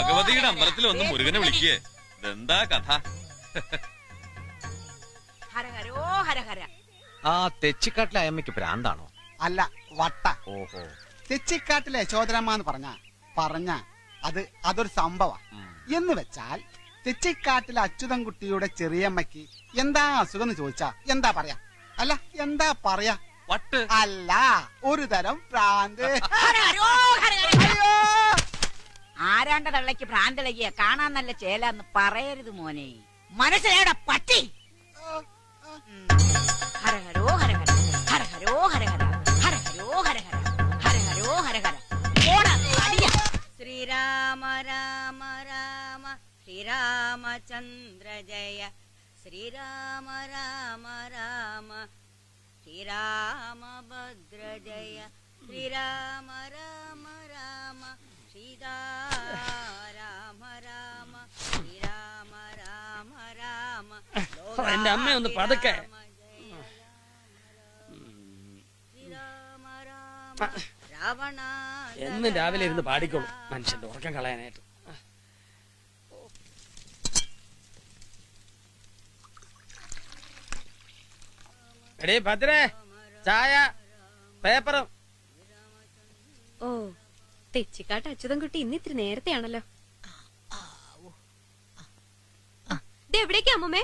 ഭഗവതിയുടെ അമ്പലത്തിൽ ഒന്ന് മുരുകനെ വിളിക്കേ. എന്താ കഥ? ആ തെച്ചിക്കാട്ടിലെ അമ്മയ്ക്ക് ഭ്രാന്താണോ? അല്ല, വട്ട. ഓഹോ. തെച്ചിക്കാട്ടിലെ യശോദരമ്മ എന്ന് പറഞ്ഞ അതൊരു സംഭവ. എന്ന് വെച്ചാൽ തെച്ചിക്കാട്ടിലെ അച്യുതൻകുട്ടിയുടെ ചെറിയമ്മയ്ക്ക് എന്താ അസുഖം എന്ന് ചോദിച്ചാ എന്താ പറയാ? അല്ല, എന്താ പറയാ? വട്ട് അല്ല, ഒരു തരം ഭ്രാന്ത്. ആരാണ്ട തള്ളയ്ക്ക് ഭ്രാന്തളകിയ കാണാൻ നല്ല ചേലാന്ന് പറയരുത് മോനെ. മനസ്സിലേടെ പട്ടി. ഹരഹരോ ഹരഹര, ഹരഹരോ ഹരഹര, ഹരഹരോ ഹരഹര, ഹരഹരോ ഹരഹര. ശ്രീരാമ രാമ രാമ ശ്രീരാമചന്ദ്ര ജയ, ശ്രീരാമ രാമ രാമ ശ്രീരാമഭദ്ര ജയ, ശ്രീരാമ രാമ രാമ സീതാരാമ രാമ ശ്രീരാമ രാമ രാമ. എന്റെ അമ്മ ഒന്ന് പതുക്കെ. എന്നും രാവിലെ ഇരുന്ന് പാടിക്കോളൂ, മനുഷ്യന്റെ ഉറക്കം കളയാനായിട്ട്. എടീ ഭദ്രേ, ചായ പേപ്പറും. ഓ, തെച്ചിക്കാട്ട് അച്യുതൻകുട്ടി ഇന്ന് ഇത്തിരി നേരത്തെയാണല്ലോ. എവിടേക്കാ അമ്മമ്മേ?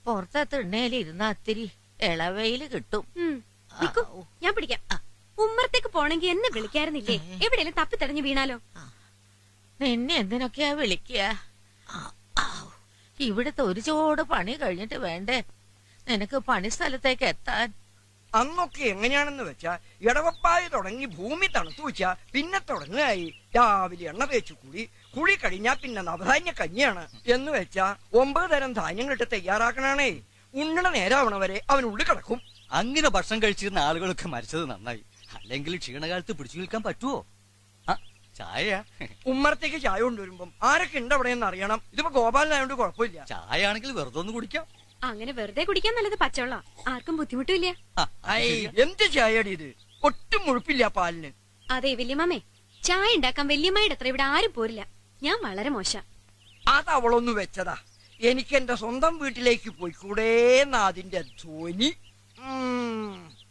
പുറത്തെ തിണ്ണയിലിരുന്ന അത്തിരി ഇളവയില് കിട്ടും. ഞാൻ പിടിക്കാം. ഉമ്മറത്തേക്ക് പോണെങ്കി എന്നെ വിളിക്കാറുന്നില്ലേ? എവിടെയെങ്കിലും തപ്പി തെരഞ്ഞു വീണാലോ? നിന്നെ എന്തിനൊക്കെയാ വിളിക്കുക? ഇവിടുത്തെ ഒരു ചോട് പണി കഴിഞ്ഞിട്ട് വേണ്ടേ നിനക്ക് പണി സ്ഥലത്തേക്ക് എത്താൻ? അന്നൊക്കെ എങ്ങനെയാണെന്ന് വെച്ചാ ഇടവപ്പായ തുടങ്ങി ഭൂമി തണുത്തു വെച്ചാ പിന്നെ തുടങ്ങായി രാവിലെ എണ്ണ തേച്ചു കുഴി കഴിഞ്ഞാ പിന്നെ നവധാന്യ കഞ്ഞിയാണ് എന്ന് വെച്ചാ 9 തരം ധാന്യങ്ങളിട്ട് തയ്യാറാക്കണേ. ഉണ്ണണ നേരാവണവരെ അവനുള്ളിൽ കിടക്കും. അങ്ങനെ ഭക്ഷണം കഴിച്ചിരുന്ന ആളുകളൊക്കെ മരിച്ചത് നന്നായി. അല്ലെങ്കിൽ ക്ഷീണകാലത്ത് പിടിച്ചു നിൽക്കാൻ പറ്റുമോ? ചായ. ഉമ്മറത്തേക്ക് ചായ കൊണ്ടുവരുമ്പം ആരൊക്കെ ഉണ്ട് അവിടെ എന്ന് അറിയണം. ഇതിപ്പോ ഗോപാലനായോണ്ട് കുഴപ്പമില്ല. ചായ ആണെങ്കിൽ വെറുതെ ഒന്ന് കുടിക്കാം. അങ്ങനെ വെറുതെ കുടിക്കാൻ നല്ലത് പച്ചവെള്ള. ആർക്കും ബുദ്ധിമുട്ടില്ല. എന്ത് ചായടി ഇത്? ഒട്ടും മുഴുപ്പില്ല പാലിന്. അതെ വല്യമ്മേ, ചായ ഉണ്ടാക്കാൻ വല്യമ്മയുടെ അത്ര ഇവിടെ ആരും പോരില്ല. ഞാൻ വളരെ മോശ. അത് അവളൊന്നു വെച്ചതാ. എനിക്ക് എന്റെ സ്വന്തം വീട്ടിലേക്ക് പോയിക്കൂടേന്ന് അതിന്റെ ധ്വനി.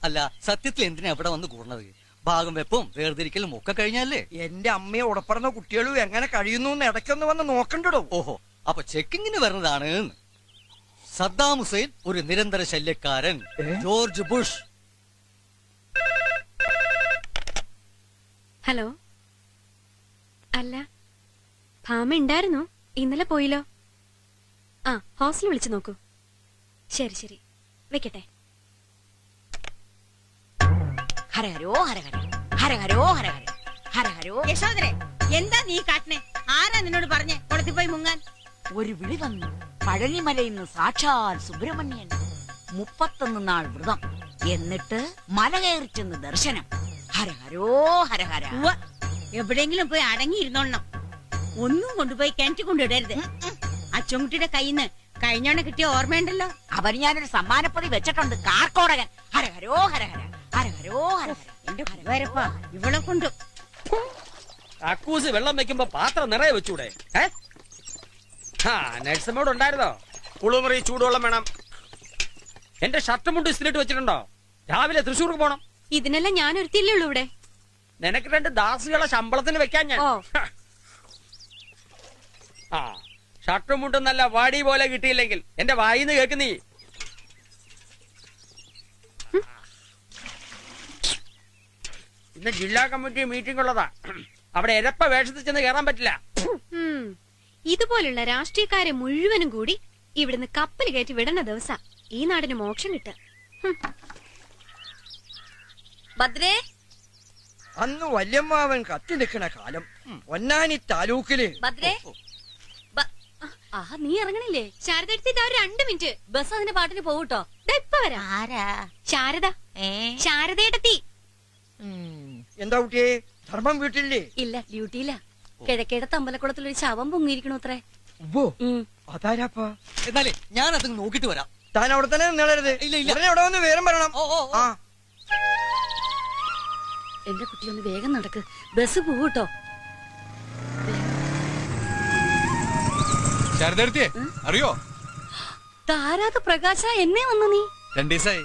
അല്ല, സത്യത്തിൽ എന്തിനാ ഇവിടെ വന്ന് കൂടണത്? ഭാഗം വെപ്പും വേർതിരിക്കലും ഒക്കെ കഴിഞ്ഞല്ലേ? എന്റെ അമ്മയെ ഉടപ്പറന്ന കുട്ടികളും എങ്ങനെ കഴിയുന്നു എന്ന് ഇടയ്ക്കൊന്ന് വന്ന് നോക്കണ്ടോ? ഓഹോ, അപ്പൊ ചെക്കിങ്ങിന് വരുന്നതാണ്. സദ്ദാം ഹുസൈൻ ഒരു നിരന്തര ശല്യക്കാരൻ. George Bush. ഹലോ. അല്ല, ഭാമ ഉണ്ടായിരുന്നോ? ഇന്നലെ പോയില്ലോ. ആ, ഹോസ്റ്റലിൽ വിളിച്ചു നോക്കൂ. ശരി ശരി, വെക്കട്ടെ. ഹരഹരോ ഹരഹര, ഹരഹരോ ഹരഹര, ഹരഹരോ. യശോദരേ, എന്താ നീ കാട്ടണേ? ആരാ നിന്നോട് പറഞ്ഞേ കുളത്തിൽ പോയി മുങ്ങാൻ? ഒരു വിളി വന്നു. പഴനിമലയിൽ നിന്ന് സാക്ഷാൽ സുബ്രഹ്മണ്യൻ. 31 നാൾ വ്രതം. എന്നിട്ട് മല കയറി ചെന്ന് ദർശനം. ഹരഹരോ ഹരഹര. എവിടെയെങ്കിലും പോയി അടങ്ങിയിരുന്നോണം. ഒന്നും കൊണ്ടുപോയി കിണറ്റി കൊണ്ടിടരുത്. അച്ചോൻകുട്ടിയുടെ കയ്യിന്ന് കഴിഞ്ഞോണ കിട്ടിയ ഓർമ്മയുണ്ടല്ലോ. അവന് ഞാനൊരു സമ്മാനപ്പൊതി വെച്ചിട്ടുണ്ട്. കാർക്കോടകൻ. ഹരഹരോ ഹരഹര, ഹരഹരോ ഹരഹര. എന്റെ ഹരഹരപ്പാ, ഇവളെ കൊണ്ടു. അക്കൂസ് വെള്ളം വെക്കുമ്പോ പാത്രം നിറയെ വെച്ചൂടെ? നഴ്സമ്മോട് ഉണ്ടായിരുന്നോ? കുളിമുറി ചൂടുവെള്ളം വേണം. എന്റെ ഷർട്ട് മുണ്ട് ഇസ്തിരിട്ട് വെച്ചിട്ടുണ്ടോ? രാവിലെ തൃശ്ശൂർക്ക് പോണം. ഇതിനെല്ലാം ഞാൻ ഒരുത്തില്ലേ ഉള്ളൂ ഇവിടെ. നിനക്ക് 2 ദാസികളെ ശമ്പളത്തിന് വെക്കാൻ ഞാൻ. ആ, ഷർട്ടും മുണ്ടും നല്ല വാടി പോലെ കിട്ടിയില്ലെങ്കിൽ എന്റെ വായിന്ന് കേൾക്കുന്നീ. ഇന്ന് ജില്ലാ കമ്മിറ്റി മീറ്റിംഗ് ഉള്ളതാ. അവിടെ എരപ്പ വേഷത്തിൽ ചെന്ന് കയറാൻ പറ്റില്ല. ഇതുപോലുള്ള രാഷ്ട്രീയക്കാരെ മുഴുവനും കൂടി ഇവിടുന്ന് കപ്പൽ കയറ്റി വിടുന്ന ദിവസ ഈ നാടിന് മോക്ഷം കിട്ടുക. ഭദ്രേ, അന്ന് വല്യമ്മാവൻ കത്തി നിൽക്കണ കാലം പൊന്നാനി താലൂക്കില്. ഭദ്രേ, നീ ഇറങ്ങണില്ലേ? ശാരദ എടുത്തിട്ട് 2 മിനിറ്റ് ബസ് അതിന്റെ പാട്ടിന് പോകൂട്ടോ. ഇപ്പൊ വരാം. ആരാ? ശാരദ. ശാരദയെത്തി. എന്താ കുട്ടിയെ, ധർമ്മം വീട്ടില്ലേ? ഇല്ല, ഡ്യൂട്ടിയില്ല. കിഴക്കേടത്ത് അമ്പലക്കുളത്തിൽ ഒരു ശവം പൊങ്ങിയിരിക്കണു അത്രേ. അതാരാപ്പാ? എന്നാലേ ഞാൻ അത് നോക്കിട്ട് വരാം. താൻ അവിടെ തന്നെ നിന്നേടരുത്. അവിടെ വന്ന് വേഗം പറയണം. എന്റെ കുട്ടി ഒന്ന് വേഗം നടക്ക്, ബസ് പോകൂട്ടോ. ശാരദാർത്തിയെ അറിയോ? താരാത് പ്രകാശ എന്നേ വന്നു നീ? 2 ദിവസമായി.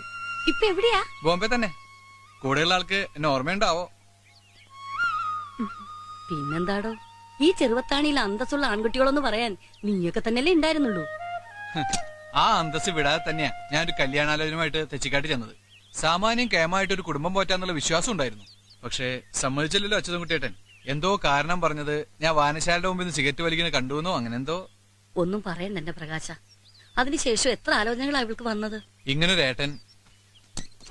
ഇപ്പൊ എവിടെയാ? ബോംബെ തന്നെ. കൂടെയുള്ള ആൾക്ക് എന്നെ ഓർമ്മയുണ്ടാവോ? പിന്നെന്താടോ, ഈ ചെറുവത്താണിയിൽ അന്തസ്സുള്ള ആൺകുട്ടികളൊന്ന് പറയാൻ നീയൊക്കെ തന്നെയല്ലേ ഉണ്ടായിരുന്നുള്ളൂ. ആ അന്തസ് വിടാതെ തന്നെയാ ഞാൻ ഒരു കല്യാണാലോചനയുമായിട്ട് തെച്ചിക്കാട്ടി ചെന്നത്. സാമാന്യം കേമായിട്ട് ഒരു കുടുംബം പോറ്റാന്നുള്ള വിശ്വാസം ഉണ്ടായിരുന്നു. പക്ഷേ സമ്മതിച്ചില്ലല്ലോ അച്യുതൻകുട്ടിയേട്ടൻ. എന്തോ കാരണം പറഞ്ഞത് ഞാൻ വായനശാലയുടെ മുമ്പിൽ നിന്ന് സിഗരറ്റ് വലിക്കുന്നത് കണ്ടുവെന്നോ അങ്ങനെ എന്തോ. ഒന്നും പറയണ്ട എന്റെ പ്രകാശ. അതിനുശേഷം എത്ര ആലോചനകളാ അവൾക്ക് വന്നത്. ഇങ്ങനൊരു ഏട്ടൻ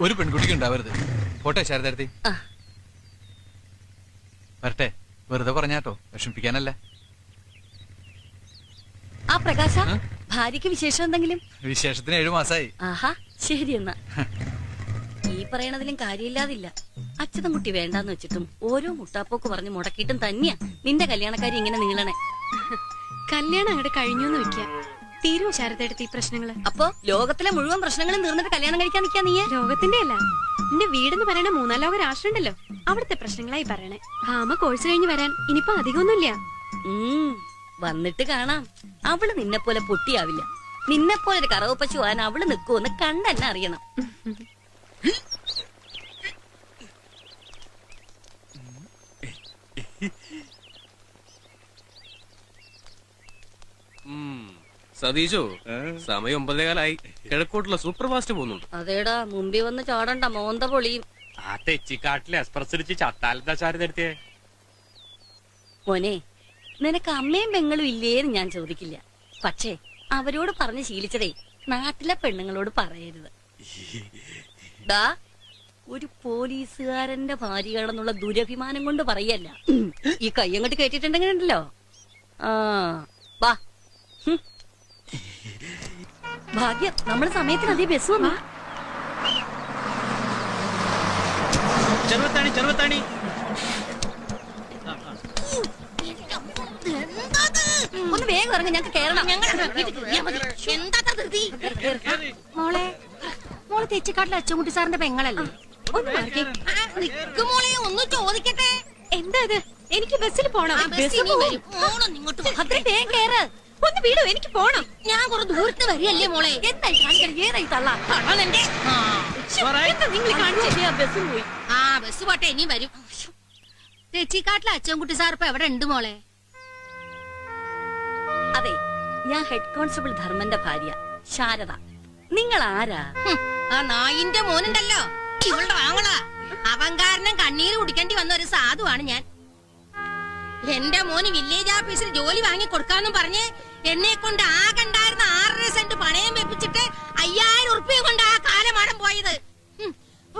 ഒരു പെൺകുട്ടിക്ക് ഉണ്ടാവരുത്. പോട്ടെ ശാരദാർത്തി, വരട്ടെ. വെറുതെ പറഞ്ഞാട്ടോ, വിഷമിപ്പിക്കാനല്ല. ആ പ്രകാശ, ഭാര്യക്ക് വിശേഷം എന്തെങ്കിലും? വിശേഷത്തിന് 7 മാസമായി. ആഹാ, ശരി എന്നാ. ഈ പറയണതിലും കാര്യമില്ലാതില്ല. അച്യുതൻകുട്ടി വേണ്ടാന്ന് വെച്ചിട്ടും ഓരോ മുട്ടാപ്പോക്ക് പറഞ്ഞ് മുടക്കിയിട്ടും തന്നെയാ നിന്റെ കല്യാണക്കാരി ഇങ്ങനെ നീളണേ. കല്യാണം അങ്ങോട്ട് കഴിഞ്ഞൂന്ന് വെക്കാം. തീരുവോ ശാരദയെടുത്ത് ഈ പ്രശ്നങ്ങള്? അപ്പൊ ലോകത്തിലെ മുഴുവൻ പ്രശ്നങ്ങളും തീർന്നിട്ട് കല്യാണം കഴിക്കാൻ നിൽക്കാ നീ? ലോകത്തിന്റെ അല്ല, എന്റെ വീടെന്ന് പറയണ 3-ാം ലോക രാഷ്ട്രം ഉണ്ടല്ലോ, അവിടുത്തെ പ്രശ്നങ്ങളായി പറയണേ. ഭാമ കോഴ്സ് കഴിഞ്ഞ് വരാൻ ഇനിയിപ്പോ അധികമൊന്നുമില്ല. വന്നിട്ട് കാണാം. അവള് നിന്നെ പോലെ പൊട്ടിയാവില്ല. നിന്നെ പോലെ ഒരു കറവ് പശു ആൻ അവള് നിൽക്കുമെന്ന് കണ്ടെന്നെ അറിയണം. സതീശോ, സമയം 9:15. കിഴക്കോട്ടുള്ള സൂപ്പർ ഫാസ്റ്റ് പോകുന്നുണ്ട്. അതേടാ, മുമ്പിൽ വന്ന് ചാടണ്ട, മോന്ത പൊളിയും. ആ തെച്ചിക്കാട്ടിലെ എക്സ്പ്രസ് അടിച്ച് ചത്താലെന്താ ശാരദയെടുത്തേ? മോനെ, നിനക്ക് അമ്മയും പെങ്ങളും ഇല്ലേന്ന് ഞാൻ ചോദിക്കില്ല. പക്ഷേ അവരോട് പറഞ്ഞ് ശീലിച്ചതേ നാട്ടിലെ പെണ്ണുങ്ങളോട് പറയരുത്. ദാ, ഒരു പോലീസുകാരന്റെ ഭാര്യയാണെന്നുള്ള ദുരഭിമാനം കൊണ്ട് പറയല്ല. ഈ കയ്യങ്ങോട്ട് കേട്ടിട്ടുണ്ടെങ്കിലുണ്ടല്ലോ. വാ. ഭാഗ്യം, നമ്മള് സമയത്തിന് അതേ ബസ് വന്നു. ചെറുവത്താണി ഒന്ന് വേഗം ഇറങ്ങി, ഞങ്ങൾക്ക് കേറണം. മോളെ, മോളെ തെച്ചിക്കാട്ടിലെ അച്ചൻകുട്ടി സാറിന്റെ പെങ്ങളല്ലേ? ഒന്ന് ചോദിക്കട്ടെ. എന്താ ഇത്? എനിക്ക് ബസ്സിൽ പോണം. അത്രയും വേഗം കേറ്. ഒന്ന് വീടോ, എനിക്ക് പോണം. ഞാൻ കുറെ ദൂരത്ത് വരികയല്ലേ മോളെ. എന്തായി കാണിക്കണേ? ഏതായി തള്ളാ നിങ്ങൾ കാണിച്ചേ? ബസ് പോയി. ആ ബസ് പോട്ടെ, ഇനിയും വരും. തെച്ചിക്കാട്ടിലെ അച്ചൻകുട്ടി സാർ ഇപ്പൊ എവിടെ ഉണ്ട് മോളെ? അതെ, ഞാൻ ഹെഡ് കോൺസ്റ്റബിൾ ധർമ്മന്റെ ഭാര്യ ശാരദ. നിങ്ങൾ ആരാ? ആ നായിന്റെ മോനുണ്ടല്ലോ, ഇവളുടെ ആങ്ങളാ. അവൻ കാരണം കണ്ണീര് കുടിക്കേണ്ടി വന്ന ഒരു സാധുവാണ് ഞാൻ. എന്റെ മോന് വില്ലേജ് ഓഫീസിൽ ജോലി വാങ്ങി കൊടുക്കാന്നും പറഞ്ഞ് എന്നെ കൊണ്ട് ആകണ്ടായിരുന്ന 6.5 സെന്റ് പണയം വെപ്പിച്ചിട്ട് 5000 ഉറുപ്പിക കൊണ്ട് ആ കാലമാടം പോയത്.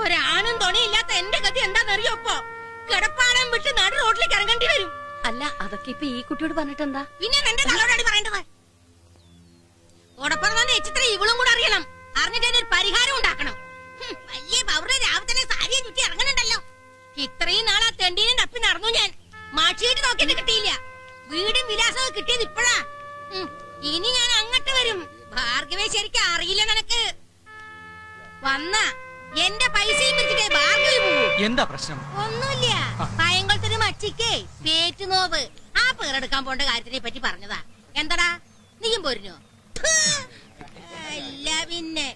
ഒരാണും തുണയില്ലാത്ത എന്റെ ഗതി എന്താണെന്നറിയോ? ഇപ്പൊ കിടപ്പാടം വിട്ട് നടു റോഡിലേക്ക് ഇറങ്ങേണ്ടി വരും. അല്ല, അതൊക്കെ ഇപ്പൊ ഈ കുട്ടിയോട് പറഞ്ഞിട്ട് എന്താ? പിന്നെ എന്റെ തലോടാണ് പറയേണ്ടത്. ഓടപ്പുറം എച്ചിത്ര ഇവളും കൂടെ അറിയണം. അറിഞ്ഞിട്ട് ഒരു പരിഹാരം ഉണ്ടാക്കണം. വലിയ പൗര രാവിലെ തന്നെ സാരിയെ ചുറ്റി ഇറങ്ങണുണ്ടല്ലോ. ഇത്രയും നാളാ തെണ്ടീനും തപ്പി നടന്നു ഞാൻ. മാഷിയിട്ട് നോക്കിയിട്ട് കിട്ടിയില്ല. വീടും വിലാസവും കിട്ടിയത് ഇപ്പഴാ. ഇനി ഞാൻ അങ്ങോട്ട് വരും. ഭാർഗവേ ശരിക്കും അറിയില്ല നിനക്ക്. വന്ന എന്റെ പൈസയും പിടിച്ചിട്ടേ ഭാർഗവി പോവൂ. എന്താ പ്രശ്നം? ഒന്നുമില്ല, പയങ്കൊളത്തൊരു മച്ചിക്കേ പേറ്റ് നോവ്. ആ പേരെടുക്കാൻ പോണ്ട കാര്യത്തിനെ പറ്റി പറഞ്ഞതാ. എന്താടാ, നീയും പോരുന്നോ? അല്ല പിന്നെ